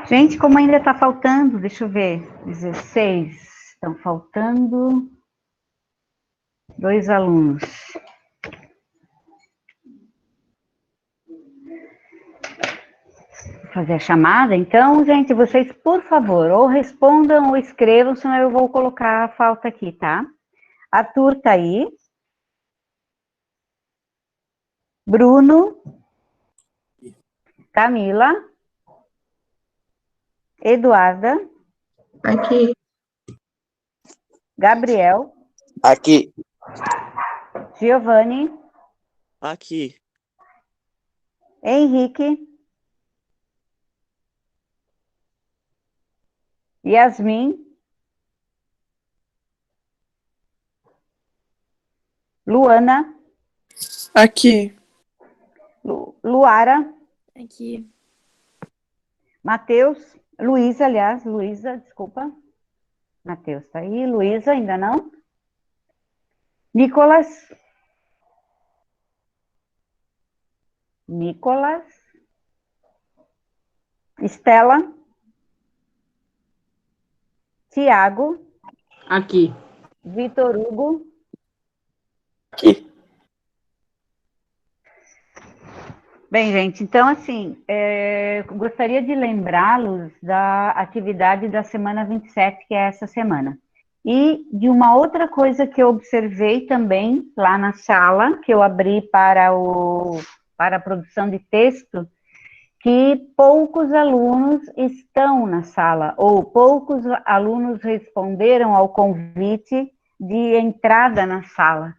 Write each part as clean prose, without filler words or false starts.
Gente, como ainda está faltando, deixa eu ver, 16, estão faltando 2 alunos. Vou fazer a chamada, então, gente, vocês, por favor, ou respondam ou escrevam, senão eu vou colocar a falta aqui, tá? Arthur tá aí. Bruno. Camila. Eduarda. Aqui. Gabriel. Aqui. Giovanni. Aqui. Henrique. Yasmin. Luana. Aqui. Luara. Aqui. Matheus. Luísa, aliás, Luísa, desculpa. Matheus tá aí. Luísa, ainda não. Nicolas. Nicolas. Estela. Tiago. Aqui. Vitor Hugo. Aqui. Bem, gente, então, assim, gostaria de lembrá-los da atividade da semana 27, que é essa semana. E de uma outra coisa que eu observei também lá na sala, que eu abri para a produção de texto, que poucos alunos estão na sala, ou poucos alunos responderam ao convite de entrada na sala,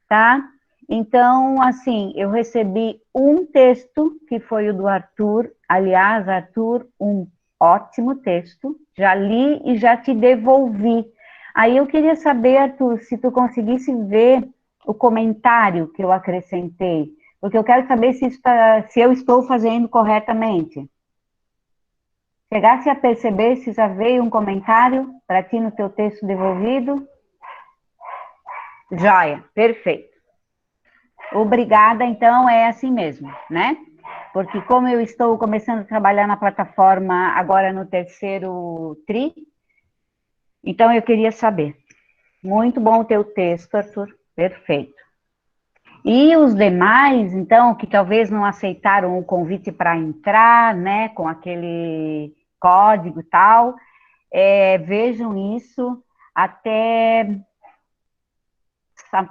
tá? Então, assim, eu recebi um texto, que foi o do Arthur. Aliás, Arthur, um ótimo texto. Já li e já te devolvi. Aí eu queria saber, Arthur, se tu conseguisse ver o comentário que eu acrescentei, porque eu quero saber se eu estou fazendo corretamente. Chegasse a perceber se já veio um comentário para ti no teu texto devolvido? Joia, perfeito. Obrigada, então, é assim mesmo, né? Porque como eu estou começando a trabalhar na plataforma agora no terceiro TRI, então eu queria saber. Muito bom o teu texto, Arthur, perfeito. E os demais, então, que talvez não aceitaram o convite para entrar, né, com aquele código e tal, vejam isso até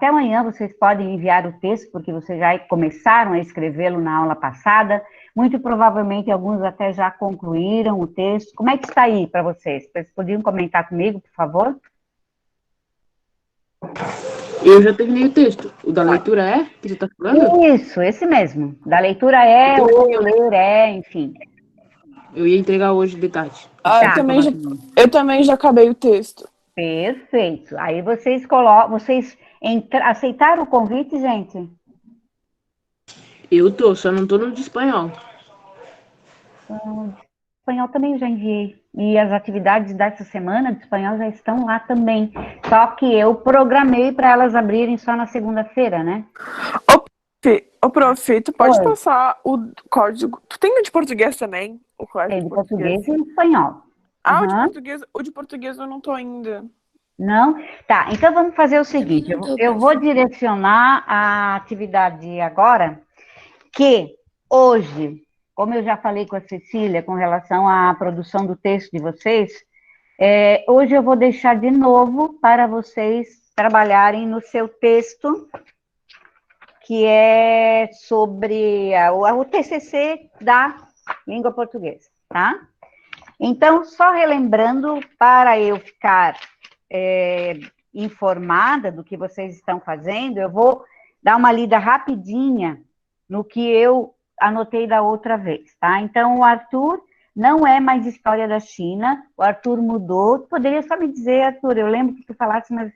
amanhã vocês podem enviar o texto, porque vocês já começaram a escrevê-lo na aula passada. Muito provavelmente alguns até já concluíram o texto. Como é que está aí para vocês? Vocês podiam comentar comigo, por favor? Eu já terminei o texto. O da leitura é? Que você tá falando? Isso, esse mesmo. Da leitura o ler enfim. Eu ia entregar hoje de tarde. Ah, Tá. eu também já acabei o texto. Perfeito. Aí vocês aceitaram o convite, gente? Só não tô no de espanhol. Espanhol também já enviei. E as atividades dessa semana de espanhol já estão lá também. Só que eu programei para elas abrirem só na segunda-feira, né? Ô, prof, tu pode Oi. passar o código. Tu tem o de português também? O código Tem de português e espanhol. Ah, Uhum. o de português eu não tô ainda. Não? Tá, então vamos fazer o Também seguinte, não tô, eu vou prof. direcionar a atividade agora, que hoje, como eu já falei com a Cecília com relação à produção do texto de vocês, hoje eu vou deixar de novo para vocês trabalharem no seu texto, que é sobre o TCC da língua portuguesa, tá? Então, só relembrando, para eu ficar informada do que vocês estão fazendo, eu vou dar uma lida rapidinha no que eu anotei da outra vez, tá? Então, o Arthur não é mais História da China, o Arthur mudou. Tu poderia só me dizer, Arthur, eu lembro que tu falasse, mas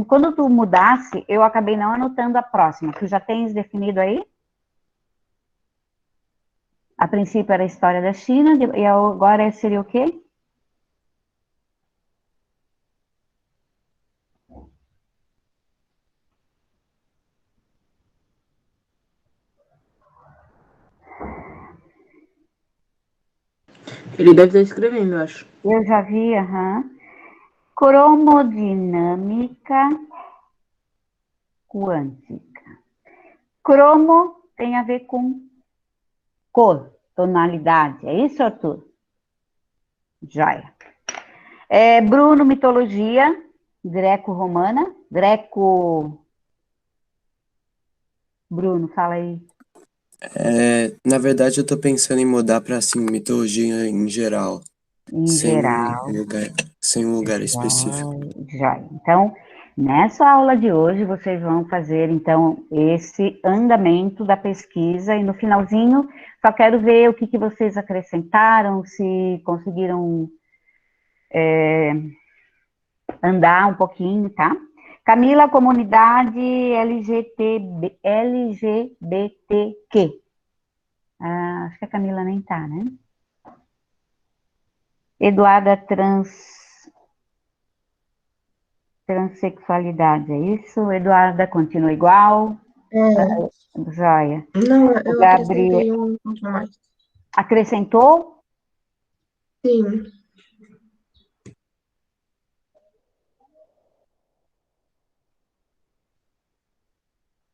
quando tu mudasse, eu acabei não anotando a próxima. Tu já tens definido aí? A princípio era a História da China, e agora seria o quê? Ele deve estar escrevendo, eu acho. Eu já vi, aham. Cromodinâmica quântica. Cromo tem a ver com cor, tonalidade. É isso, Arthur? Joia. Bruno, mitologia greco-romana. Bruno, fala aí. Na verdade, eu tô pensando em mudar pra, assim, mitologia em geral, Em sem geral. sem um lugar específico. Joia. Então, nessa aula de hoje, vocês vão fazer, então, esse andamento da pesquisa e no finalzinho, só quero ver o que vocês acrescentaram, se conseguiram andar um pouquinho, tá? Camila, comunidade LGBTQ. Acho que a Camila nem tá, né? Eduarda, transexualidade, é isso? Eduarda, continua igual? Joia. Não, O eu Gabriel acrescentei um ponto a mais. acrescentou? Sim,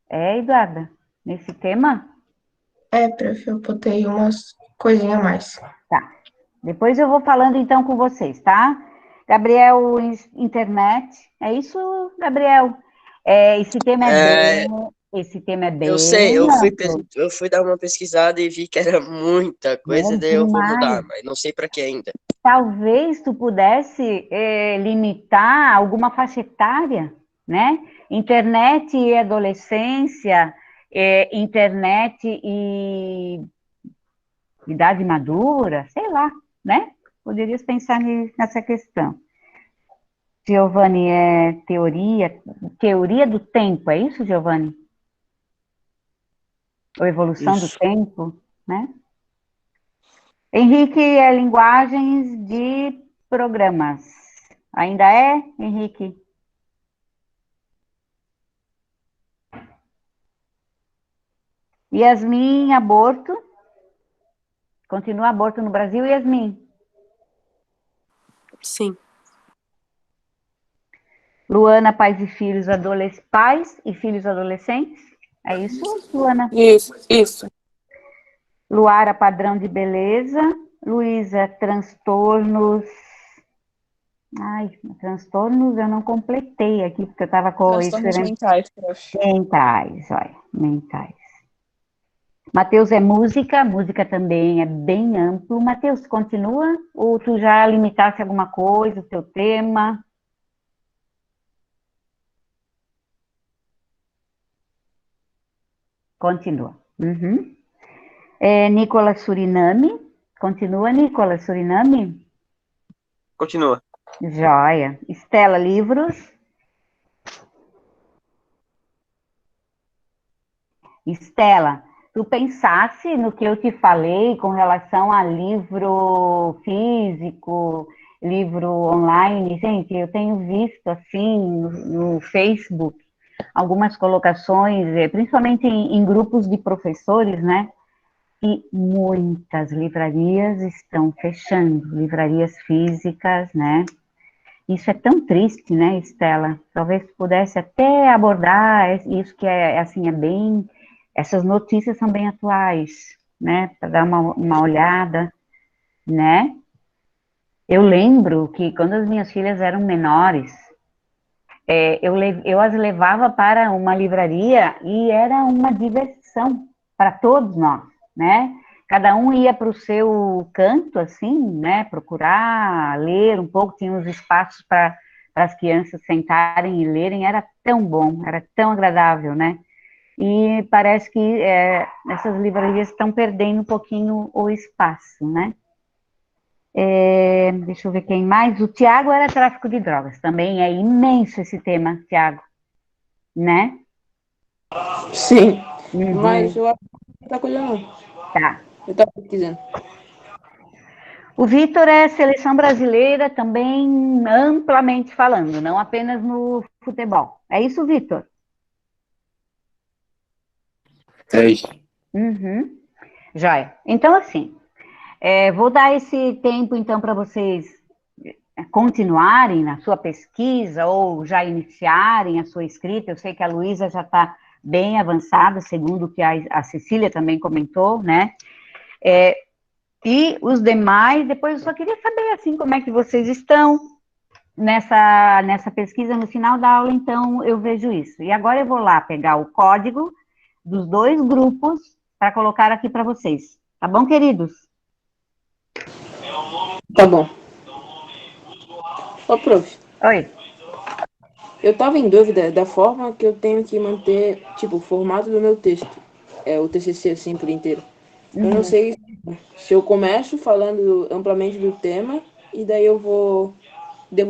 Eduarda, nesse tema? prof, eu botei umas coisinhas a mais. Tá. Depois eu vou falando então com vocês, tá? Gabriel, internet. É isso, Gabriel? Esse tema esse tema é Eu bem sei, amplo, eu fui dar uma pesquisada e vi que era muita coisa, é daí eu vou demais. mudar, mas não sei para que ainda. Talvez tu pudesse limitar alguma faixa etária, né? Internet e adolescência, internet e idade madura, sei lá, né? Poderias pensar nessa questão. Giovanni, teoria do tempo, é isso, Giovanni? Ou evolução do Isso. tempo, né? Henrique, linguagens de programas. Ainda é, Henrique? Yasmin, aborto. Continua aborto no Brasil, Yasmin? Sim. Luana, pais e filhos adolescentes. É isso, Luana? Isso. Luara, padrão de beleza. Luísa, transtornos. Ai, transtornos eu não completei aqui, porque eu estava com Transtornos mentais, prof. mentais, olha, mentais. Matheus é música também é bem amplo. Matheus, continua? Ou tu já limitasse alguma coisa, o teu tema? Continua. Uhum. Nicolas Suriname. Continua, Nicolas Suriname? Continua. Joia. Estela, livros. Estela, tu pensasse no que eu te falei com relação a livro físico, livro online? Gente, eu tenho visto, assim, no Facebook, algumas colocações, principalmente em grupos de professores, né? E muitas livrarias estão fechando, livrarias físicas, né? Isso é tão triste, né, Estela? Talvez pudesse até abordar isso que assim, essas notícias são bem atuais, né, para dar uma olhada, né? Eu lembro que quando as minhas filhas eram menores, eu as levava para uma livraria e era uma diversão para todos nós, né? Cada um ia para o seu canto, assim, né? Procurar ler um pouco, tinha uns espaços para as crianças sentarem e lerem, era tão bom, era tão agradável, né? E parece que essas livrarias estão perdendo um pouquinho o espaço, né? Deixa eu ver quem mais. O Tiago era tráfico de drogas, também é imenso esse tema, Tiago, né? Sim, mas Uhum, eu acho que não tem muita coisa não. tá. Eu tava pesquisando. O Vitor é seleção brasileira também amplamente falando, não apenas no futebol. É isso, Vitor? É isso. Uhum. Joia. Então, assim, Vou dar esse tempo, então, para vocês continuarem na sua pesquisa ou já iniciarem a sua escrita. Eu sei que a Luísa já está bem avançada, segundo o que a Cecília também comentou, né? E os demais, depois eu só queria saber, assim, como é que vocês estão nessa pesquisa. No final da aula, então, eu vejo isso. E agora eu vou lá pegar o código dos dois grupos para colocar aqui para vocês. Tá bom, queridos? Tá bom. Ô, prof, Oi. eu tava em dúvida da forma que eu tenho que manter, tipo, o formato do meu texto. O TCC, assim, por inteiro. Eu não Uhum. sei se eu começo falando amplamente do tema e daí eu vou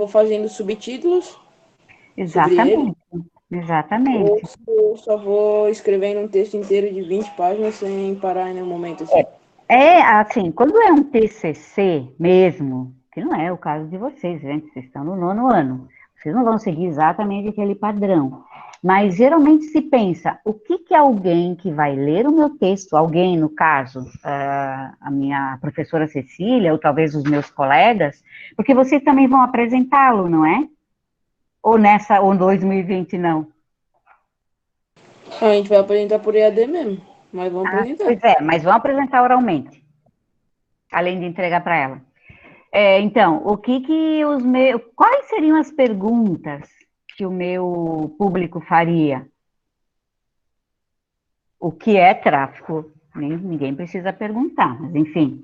fazendo subtítulos sobre ele, Exatamente. ou Exatamente. se eu só vou escrevendo um texto inteiro de 20 páginas sem parar em nenhum momento, assim. Assim, quando é um TCC mesmo, que não é o caso de vocês, gente, vocês estão no 9º ano, vocês não vão seguir exatamente aquele padrão, mas geralmente se pensa, o que que alguém que vai ler o meu texto, alguém, no caso, a minha professora Cecília, ou talvez os meus colegas, porque vocês também vão apresentá-lo, não é? Ou 2020 não? A gente vai apresentar por EAD mesmo, mas vamos Pois apresentar. é, mas vão apresentar oralmente, além de entregar para ela. Então, quais seriam as perguntas que o meu público faria? O que é tráfico? Ninguém precisa perguntar, mas enfim.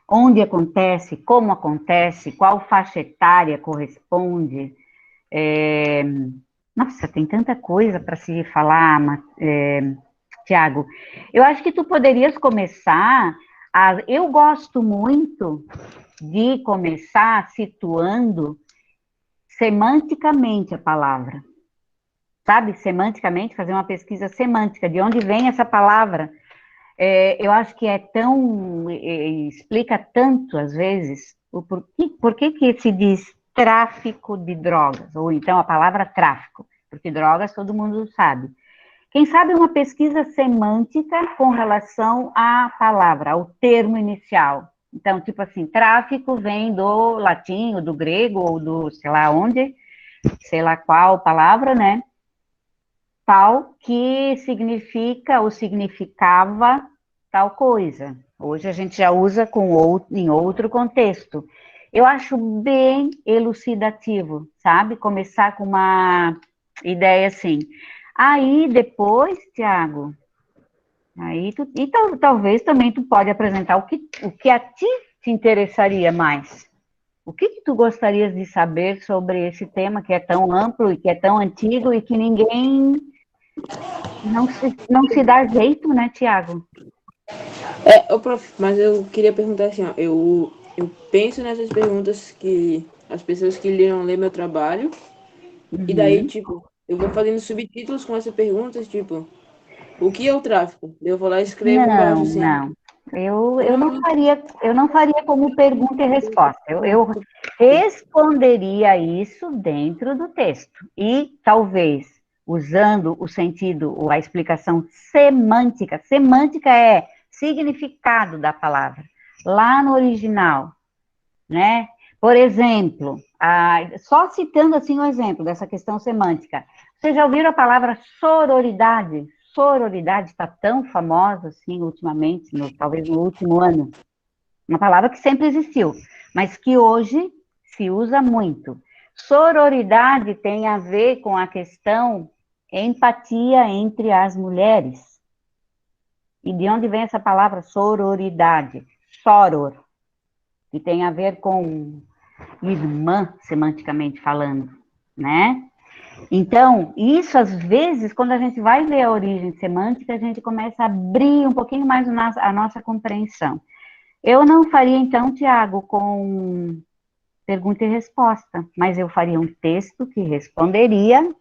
Onde acontece, como acontece, qual faixa etária corresponde? Nossa, tem tanta coisa para se falar, Tiago. Eu acho que tu poderias começar eu gosto muito de começar situando semanticamente a palavra, sabe? Semanticamente, fazer uma pesquisa semântica, de onde vem essa palavra. Eu acho que explica tanto, às vezes, por que se diz tráfico de drogas, ou então a palavra tráfico, porque drogas todo mundo sabe. Quem sabe uma pesquisa semântica com relação à palavra, ao termo inicial. Então, tipo assim, tráfico vem do latim, ou do grego, ou do sei lá onde, sei lá qual palavra, né? Tal que significa ou significava tal coisa. Hoje a gente já usa em outro contexto. Eu acho bem elucidativo, sabe? Começar com uma ideia assim. Aí depois, Tiago, talvez também tu pode apresentar o que a ti te interessaria mais. O que tu gostarias de saber sobre esse tema que é tão amplo e que é tão antigo e que ninguém não se dá jeito, né, Tiago? Ô, prof, mas eu queria perguntar assim, ó, eu penso nessas perguntas que as pessoas que irão ler meu trabalho, e daí, Uhum. tipo, eu vou fazendo subtítulos com essas perguntas, tipo, o que é o tráfico? Eu vou lá e escrevo embaixo, Não, assim, não. como... Eu não faria como pergunta e resposta. Eu responderia isso dentro do texto. E talvez usando o sentido, ou a explicação semântica. Semântica é significado da palavra. Lá no original, né? Por exemplo, só citando assim um exemplo dessa questão semântica. Vocês já ouviram a palavra sororidade? Sororidade está tão famosa assim ultimamente, talvez no último ano. Uma palavra que sempre existiu, mas que hoje se usa muito. Sororidade tem a ver com a questão empatia entre as mulheres. E de onde vem essa palavra sororidade? Soror, que tem a ver com irmã, semanticamente falando, né? Então, isso às vezes, quando a gente vai ver a origem semântica, a gente começa a abrir um pouquinho mais a nossa compreensão. Eu não faria, então, Tiago, com pergunta e resposta, mas eu faria um texto que responderia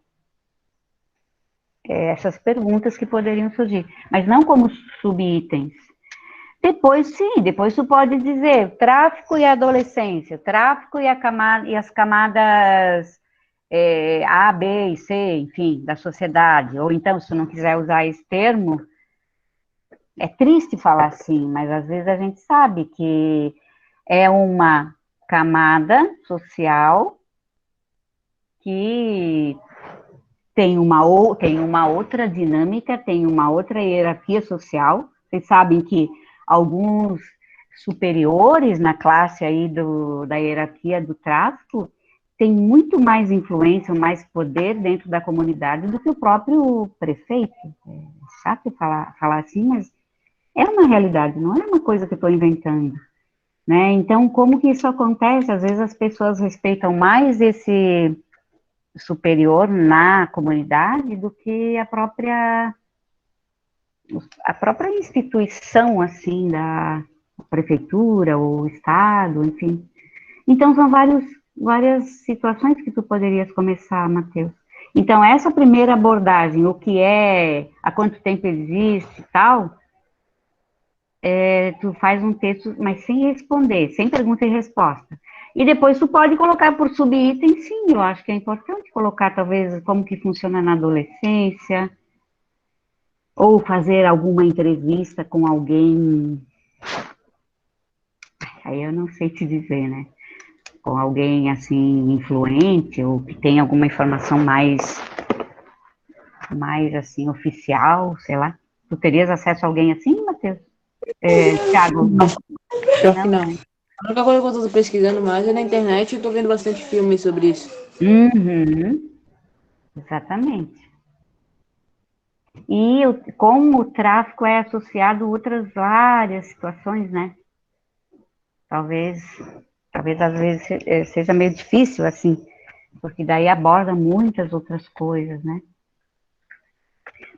essas perguntas que poderiam surgir, mas não como subitens. Depois, sim, depois tu pode dizer tráfico e adolescência, tráfico e as camadas A, B e C, enfim, da sociedade. Ou então, se tu não quiser usar esse termo, é triste falar assim, mas às vezes a gente sabe que é uma camada social que tem uma outra dinâmica, tem uma outra hierarquia social. Vocês sabem que alguns superiores na classe aí da hierarquia do tráfico têm muito mais influência, mais poder dentro da comunidade do que o próprio prefeito. É chato falar assim, mas é uma realidade, não é uma coisa que eu estou inventando, né? Então, como que isso acontece? Às vezes as pessoas respeitam mais esse superior na comunidade do que a própria instituição, assim, da prefeitura, ou estado, enfim. Então, são várias situações que tu poderias começar, Matheus. Então, essa primeira abordagem, o que é, há quanto tempo existe e tal, tu faz um texto, mas sem responder, sem pergunta e resposta. E depois tu pode colocar por subitem, sim, eu acho que é importante colocar, talvez, como que funciona na adolescência, ou fazer alguma entrevista com alguém, aí eu não sei te dizer, né? Com alguém, assim, influente, ou que tem alguma informação mais assim, oficial, sei lá. Tu terias acesso a alguém assim, Matheus? Thiago? Não, pior que Não, não. né? A única coisa que eu tô pesquisando mais é na internet e tô vendo bastante filme sobre isso. Uhum, exatamente. E como o tráfico é associado a outras várias situações, né? Talvez, talvez às vezes seja meio difícil, assim, porque daí aborda muitas outras coisas, né?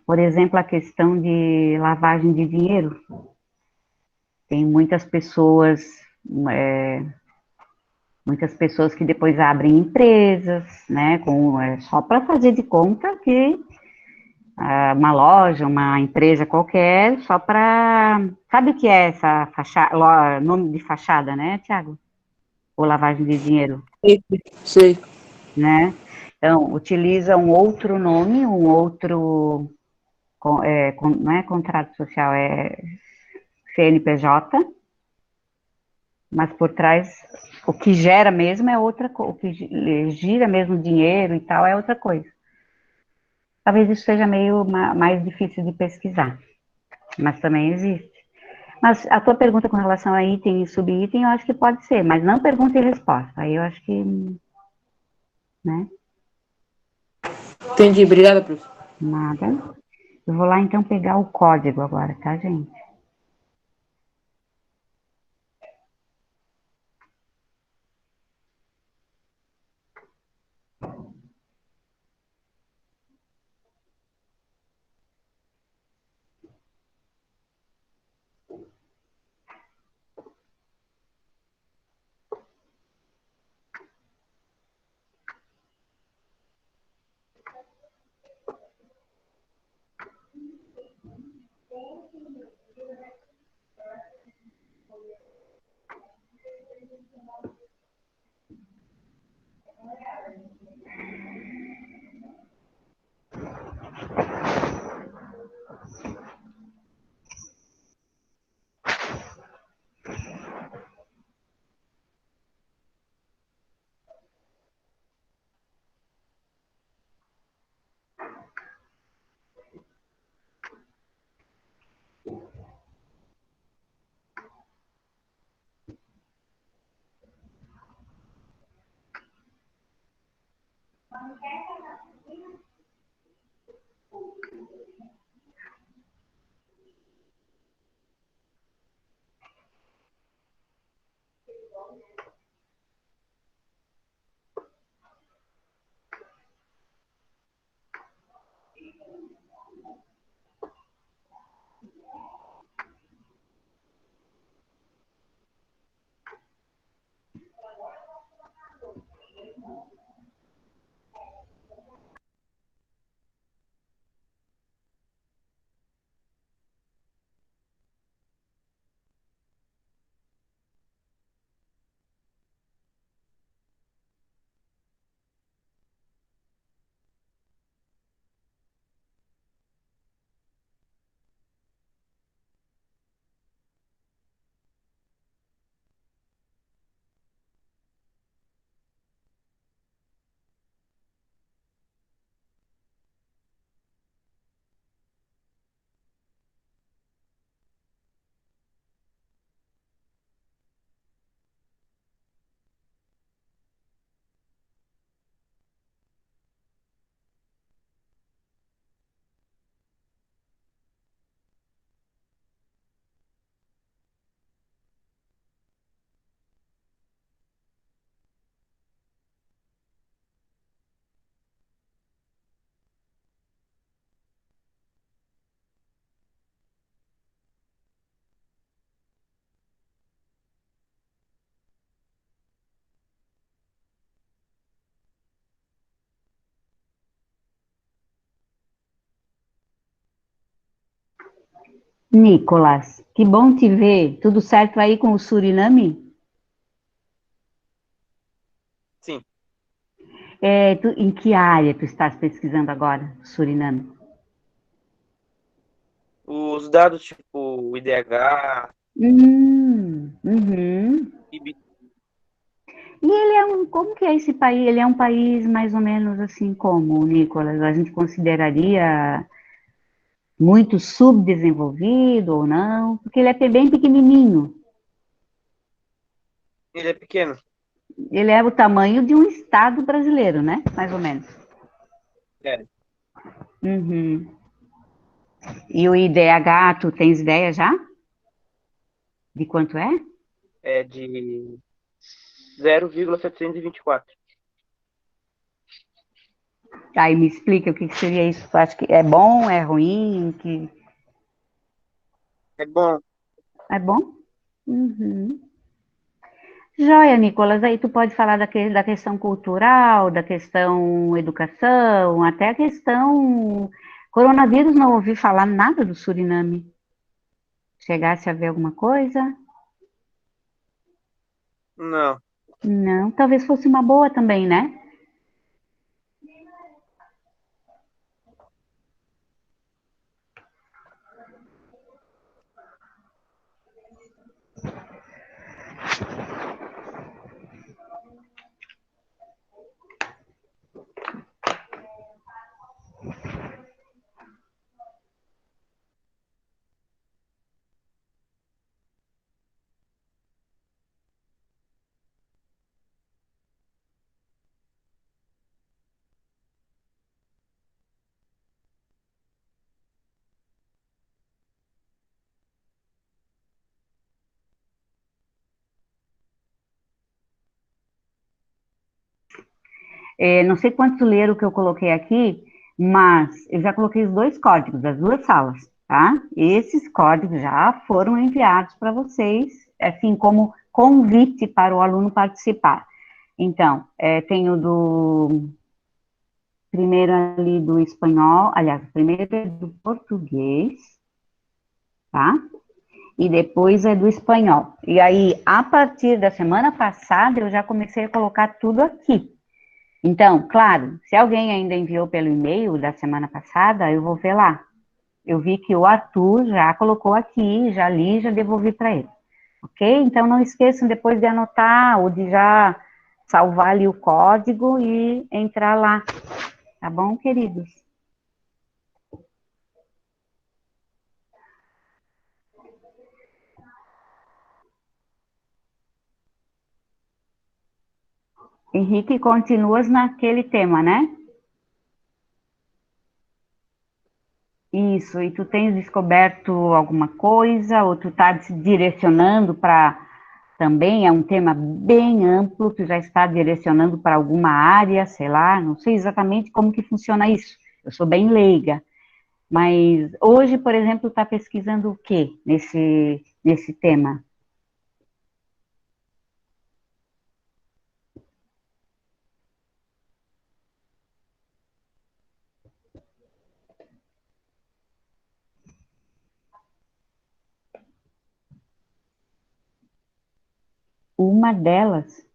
Por exemplo, a questão de lavagem de dinheiro. Tem é, muitas pessoas que depois abrem empresas, né? Só para fazer de conta que uma loja, uma empresa qualquer, só para. Sabe o que é essa fachada, nome de fachada, né, Tiago? Ou lavagem de dinheiro, Sei. né? Então, utiliza um outro nome, um outro, não é contrato social, é CNPJ, mas por trás, o que gera mesmo é outra coisa, o que gira mesmo dinheiro e tal é outra coisa. Talvez isso seja meio mais difícil de pesquisar, mas também existe. Mas a tua pergunta com relação a item e subitem, eu acho que pode ser, mas não pergunta e resposta. Aí eu acho que, né, Entendi. Obrigada, prof. nada. Eu vou lá então pegar o código agora, tá, gente? Nicolas, que bom te ver. Tudo certo aí com o Suriname? Sim. Em que área tu estás pesquisando agora, Suriname? Os dados tipo o IDH, Uhum. PIB, E ele é como que é esse país? Ele é um país mais ou menos assim como, Nicolas? A gente consideraria muito subdesenvolvido ou não? Porque ele é bem pequenininho. ele é pequeno. Ele é o tamanho de um estado brasileiro, né? Mais ou menos. É, Uhum. E o IDH, tu tens ideia já? De quanto é? é de 0,724. Aí me explica o que que seria isso. Tu acha que é bom, é ruim? Que É bom. é bom? Uhum. Joia, Nicolas, aí tu pode falar da questão cultural, da questão educação, até a questão coronavírus, não ouvi falar nada do Suriname. Chegasse a ver alguma coisa? Não. Não, talvez fosse uma boa também, né? Não sei quantos leram o que eu coloquei aqui, mas eu já coloquei os dois códigos das duas salas, tá? Esses códigos já foram enviados para vocês, assim como convite para o aluno participar. Então, tem o do primeiro ali do espanhol, aliás, o primeiro é do português, tá? E depois é do espanhol. E aí, a partir da semana passada, eu já comecei a colocar tudo aqui. Então, claro, se alguém ainda enviou pelo e-mail da semana passada, eu vou ver lá. Eu vi que o Arthur já colocou aqui, já li, já devolvi para ele. Ok? Então, não esqueçam depois de anotar ou de já salvar ali o código e entrar lá. Tá bom, queridos? Henrique, continuas naquele tema, né? Isso, e tu tens descoberto alguma coisa, ou tu tá se direcionando para, também é um tema bem amplo, tu já está direcionando para alguma área, sei lá, não sei exatamente como que funciona isso, eu sou bem leiga, mas hoje, por exemplo, está pesquisando o quê nesse tema? Uma delas,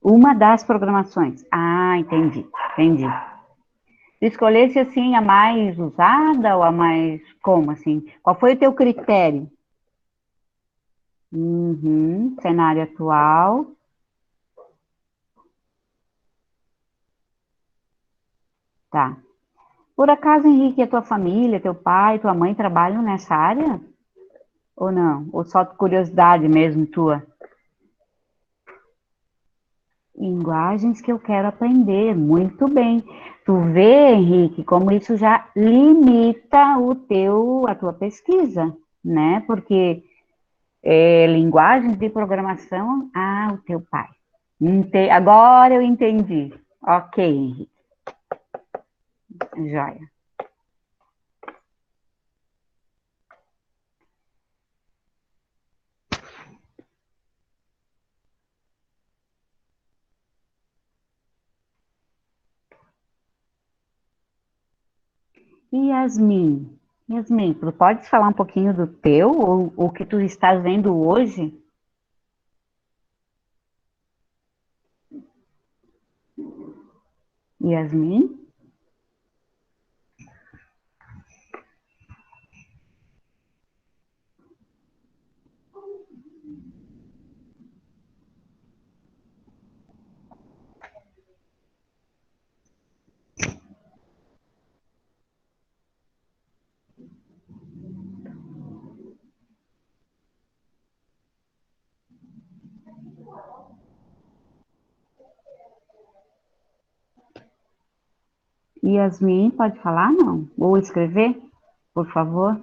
uma das programações. Ah, entendi. Tu escolhesse, assim, a mais usada ou a mais, como, assim? Qual foi o teu critério? Uhum, cenário atual, tá. Por acaso, Henrique, a tua família, teu pai, tua mãe trabalham nessa área? Ou não? Ou só curiosidade mesmo tua? Linguagens que eu quero aprender, muito bem. Tu vê, Henrique, como isso já limita a tua pesquisa, né? Porque linguagens de programação, o teu pai. Agora eu entendi. Ok, Henrique, joia. Yasmin. Yasmin, tu podes falar um pouquinho do teu, ou o que tu estás vendo hoje? Yasmin? Yasmin, pode falar, não? Ou escrever, por favor?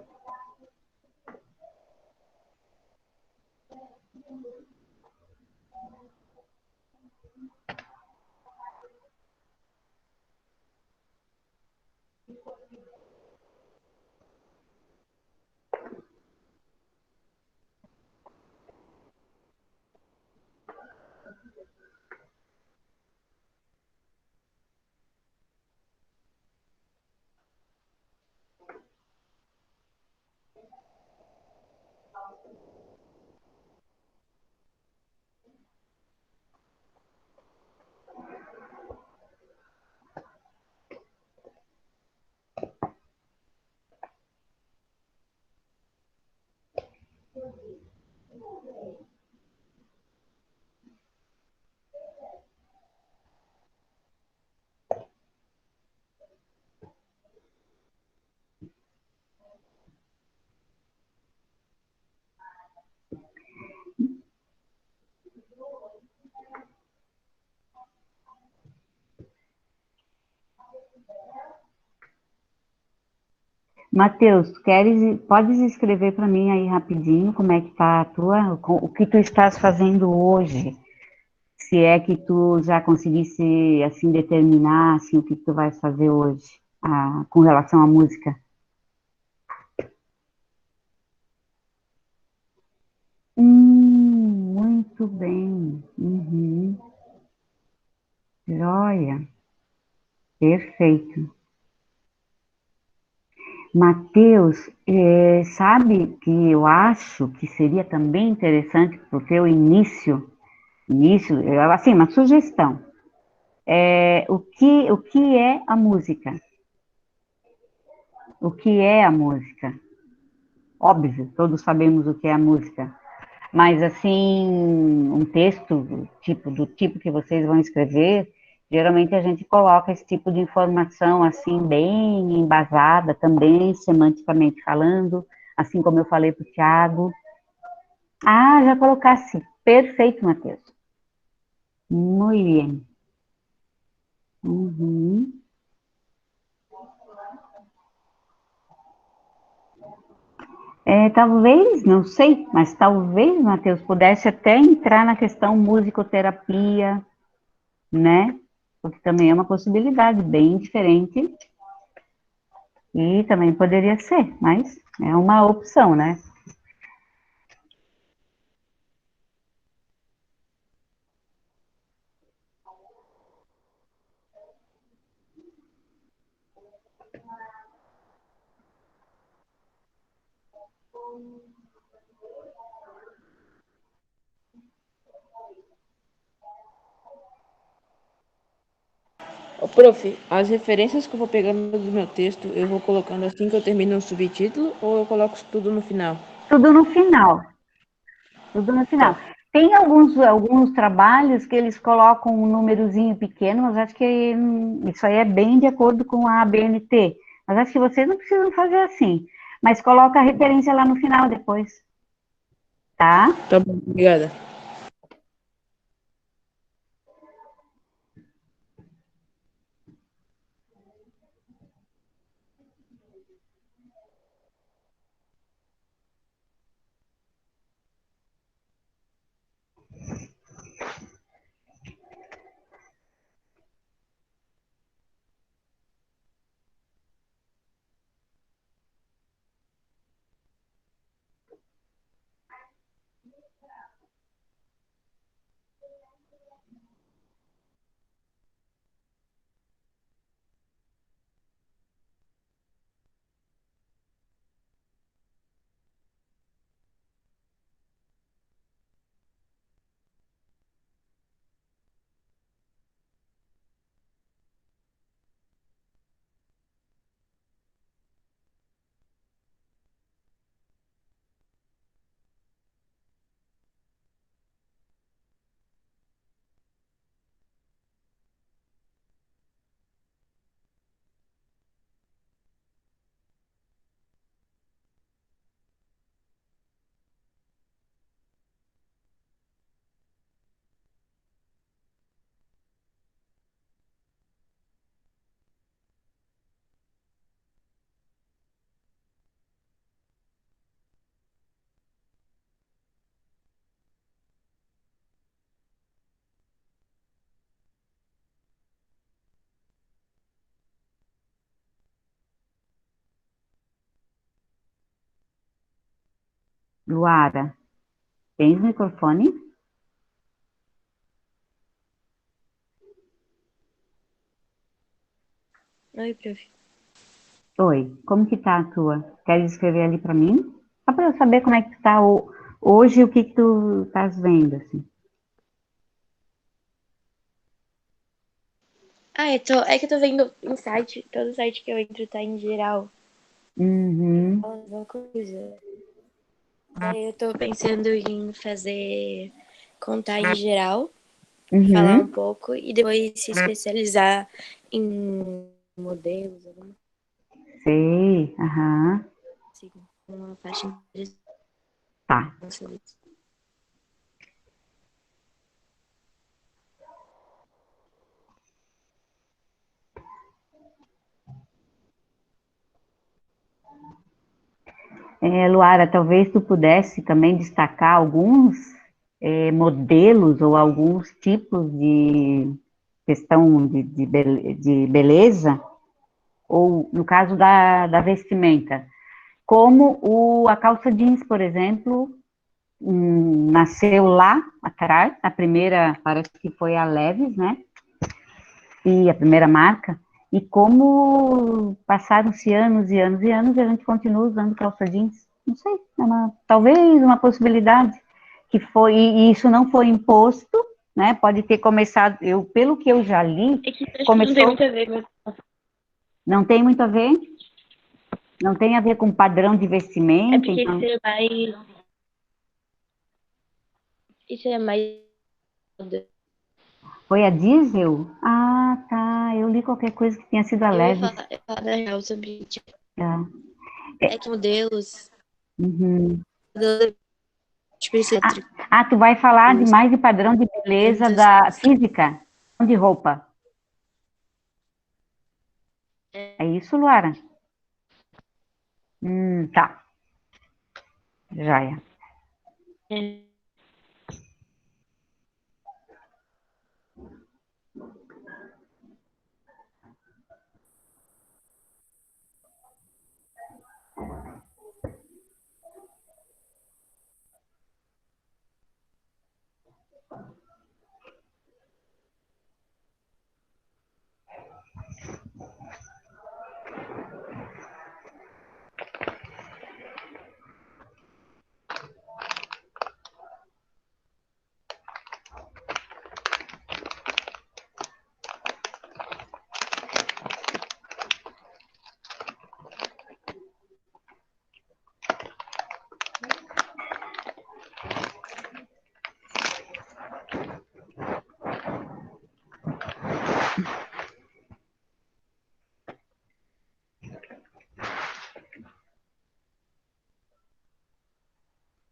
Matheus, podes escrever para mim aí rapidinho como é que tá o que tu estás fazendo hoje? Se é que tu já conseguisse, assim, determinar, assim, o que tu vais fazer hoje, com relação à música. Muito bem. Uhum. Joia. Perfeito. Mateus, sabe que eu acho que seria também interessante para o teu assim, uma sugestão. O que é a música? O que é a música? Óbvio, todos sabemos o que é a música, mas assim, um texto do tipo que vocês vão escrever, geralmente a gente coloca esse tipo de informação assim bem embasada também, semanticamente falando, assim como eu falei para o Tiago. Ah, já colocasse. Perfeito, Matheus. Muito bem. Uhum. Talvez, não sei, mas talvez, Matheus, pudesse até entrar na questão musicoterapia, né? Porque também é uma possibilidade bem diferente e também poderia ser, mas é uma opção, né? Ô, prof, as referências que eu vou pegando do meu texto, eu vou colocando assim que eu termino o subtítulo ou eu coloco tudo no final? Tudo no final, tudo no Tá. final. Tem alguns trabalhos que eles colocam um númerozinho pequeno, mas acho que isso aí é bem de acordo com a ABNT. Mas acho que vocês não precisam fazer assim. Mas coloca a referência lá no final depois, tá? Tá bom, obrigada. Luara, tens microfone? Oi, prof. Oi, como que tá a tua? Queres escrever ali para mim? Só para eu saber como é que tu tá hoje e o que que tu estás vendo, assim. É que eu tô vendo em site, todo site que eu entro tá em geral. Uhum, Alguma coisa. Aí eu tô pensando em contar em geral, falar um uhum, pouco e depois se especializar em modelos, alguma sei, aham, assim, uma parte interessante tá. sobre isso. Luara, talvez tu pudesse também destacar alguns modelos ou alguns tipos de questão de beleza, ou no caso da vestimenta, como a calça jeans, por exemplo, nasceu lá atrás, a primeira, parece que foi a Levi's, né? E a primeira marca, e como passaram-se anos e anos e anos e a gente continua usando calça jeans. Não sei, talvez uma possibilidade que foi, e isso não foi imposto, né? Pode ter começado, pelo que eu já li, É que eu acho que não tem começou, muito a ver, mas não tem muito a ver, não tem a ver com padrão de é vestimenta, porque então, isso é mais foi a Diesel? Ah, tá, eu li qualquer coisa que tenha sido a Levi's. eu ia falar na real sobre tipo, Tá. é que modelos, Uhum. tipo, Ah, excêntricos, tu vai falar de mais de padrão de beleza tantas da física, não de roupa. É isso, Luara? Tá. Joia. é,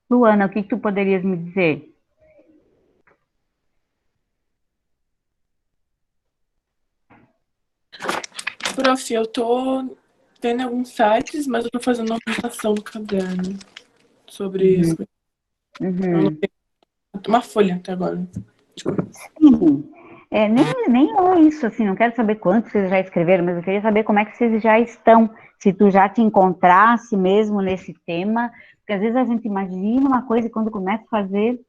Luana, o que tu poderias me dizer? Prof, eu tô vendo alguns sites, mas eu tô fazendo uma anotação no caderno sobre as Uhum, coisas. Eu uhum. anotei uma folha até agora. Desculpa. Sim. Nem é isso, assim, não quero saber quantos vocês já escreveram, mas eu queria saber como é que vocês já estão, se tu já te encontrasse mesmo nesse tema, porque às vezes a gente imagina uma coisa e quando começa a fazer,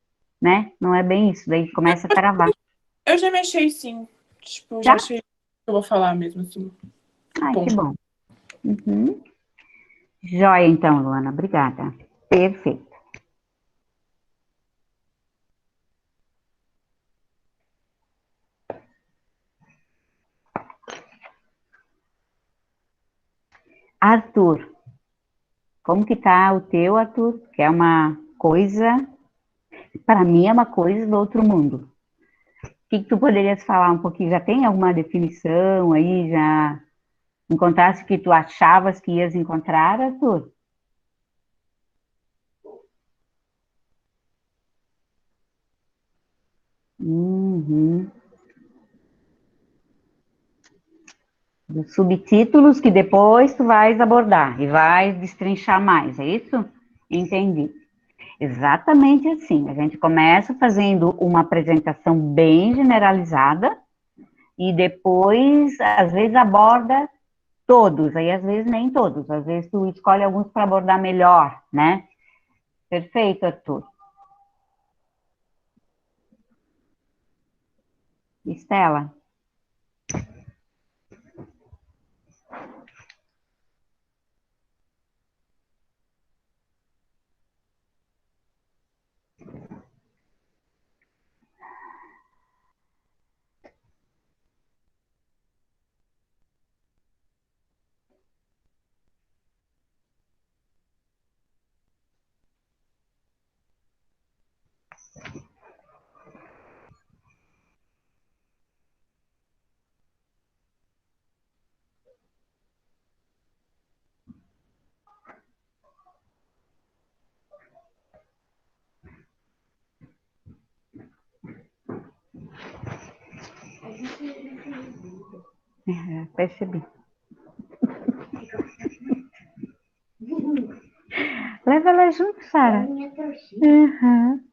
né, não é bem isso, daí começa a travar. Eu já me achei, sim. Tipo, já Já? achei que eu vou falar mesmo, assim. Ai, que Ponto. bom. Uhum. Joia, então, Luana, obrigada. Perfeito. Arthur, como que tá o teu, Arthur? Que é uma coisa, para mim é uma coisa do outro mundo. O que que tu poderias falar um pouquinho? Já tem alguma definição aí? Já encontraste o que tu achavas que ias encontrar, Arthur? Uhum. Dos subtítulos que depois tu vais abordar e vais destrinchar mais, é isso? Entendi. Exatamente assim. A gente começa fazendo uma apresentação bem generalizada e depois, às vezes, aborda todos, aí às vezes nem todos, às vezes tu escolhe alguns para abordar melhor, né? Perfeito, Arthur. Estela. Percebi. Leva ela junto, Sara. Uhum.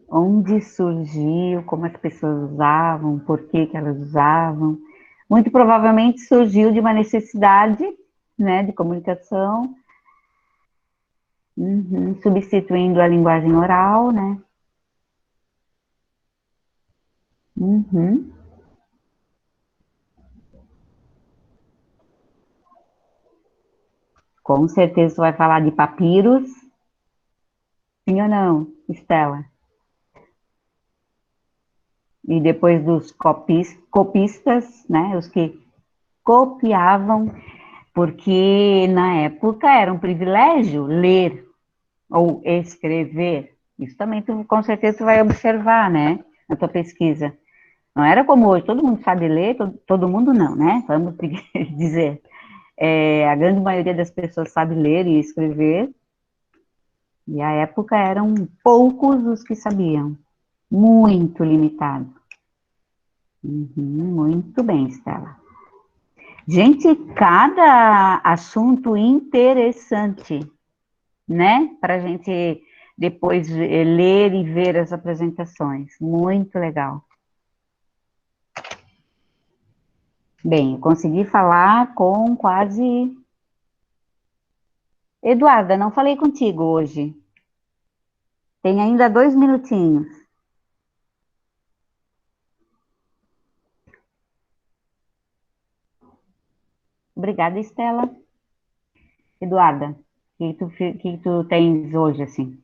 Onde surgiu, como as pessoas usavam, por que que elas usavam. Muito provavelmente surgiu de uma necessidade, né, de comunicação, substituindo a linguagem oral, né? Uhum. Com certeza você vai falar de papiros. Sim ou não, Estela? E depois dos copistas, né? Os que copiavam, porque na época era um privilégio ler ou escrever. Isso também tu, com certeza tu vai observar, né? Na tua pesquisa. Não era como hoje, todo mundo sabe ler, todo mundo não, né? Vamos dizer. A grande maioria das pessoas sabe ler e escrever, e a época eram poucos os que sabiam, muito limitado. Muito bem, Estela. Gente, cada assunto interessante, né? Para a gente depois ler e ver as apresentações. Muito legal. Bem, eu consegui falar com quase... Eduarda, não falei contigo hoje. Tem ainda 2 minutinhos. Obrigada, Estela. Eduarda, o que tu tens hoje, assim?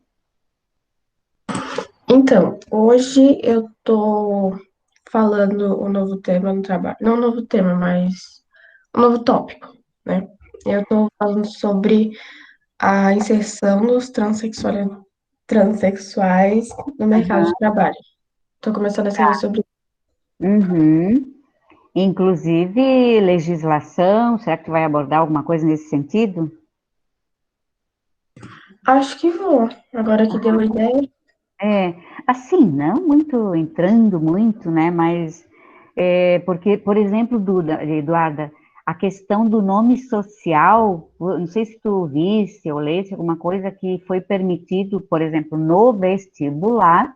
Então, hoje eu tô falando um novo tema no trabalho. Não um novo tema, mas um novo tópico, né? Eu tô falando sobre a inserção dos transexuais no mercado de trabalho. Tô começando a escrever sobre. Uhum. Inclusive, legislação, será que tu vai abordar alguma coisa nesse sentido? Acho que vou. Agora que deu a ideia. Assim, não muito entrando muito, né? Mas porque, por exemplo, Duda, Eduarda, a questão do nome social, não sei se tu visse ou lesse alguma coisa que foi permitido, por exemplo, no vestibular,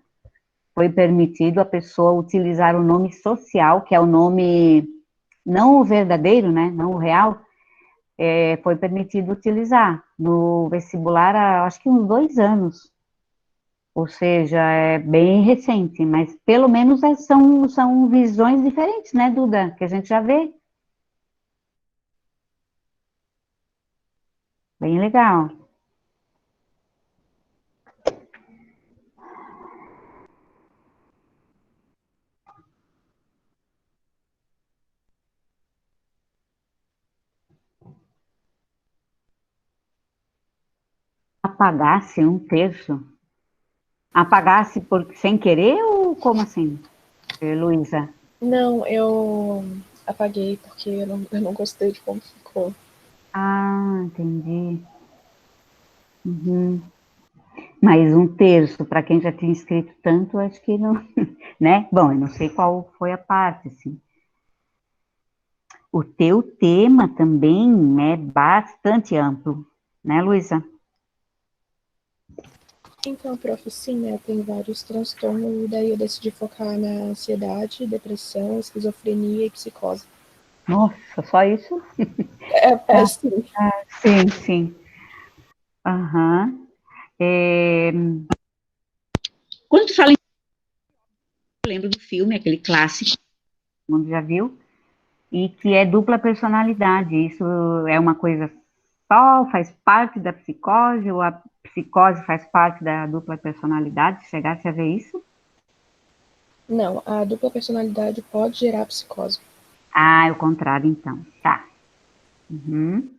foi permitido a pessoa utilizar o nome social, que é o nome não o verdadeiro, né? Não o real, foi permitido utilizar no vestibular há, acho que uns 2 anos. Ou seja, é bem recente, mas pelo menos são visões diferentes, né, Duda? Que a gente já vê. Bem legal. Apagasse 1/3. Apagasse sem querer ou como assim, Luísa? Não, eu apaguei porque eu não gostei de como ficou. Ah, entendi. Uhum. Mas 1/3, para quem já tinha escrito tanto, acho que não, né? Bom, eu não sei qual foi a parte, assim. O teu tema também é bastante amplo, né, Luísa? Então, prof, sim, né? Tem vários transtornos, e daí eu decidi focar na ansiedade, depressão, esquizofrenia e psicose. Nossa, só isso? É sim. Sim, sim. Aham. É, quando tu fala em... Eu lembro do filme, aquele clássico, todo mundo já viu, e que é dupla personalidade. Isso é uma coisa só, faz parte da psicose, ou a psicose faz parte da dupla personalidade? Chegasse a ver isso? Não, a dupla personalidade pode gerar psicose. Ah, é o contrário, então. Tá. Uhum.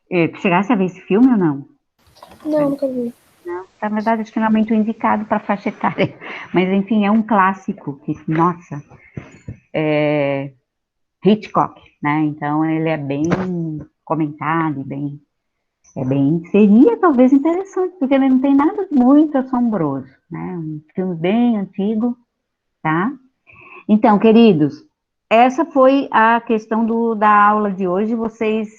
Tu chegasse a ver esse filme ou não? Não, nunca vi. Não, na verdade, acho que não é muito indicado para faixa etária. Mas, enfim, é um clássico que, nossa, é Hitchcock, né? Então, ele é bem comentado, seria talvez interessante, porque ele não tem nada de muito assombroso, né? Um filme bem antigo, tá? Então, queridos, essa foi a questão da aula de hoje. Vocês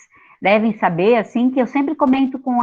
devem saber, assim, que eu sempre comento com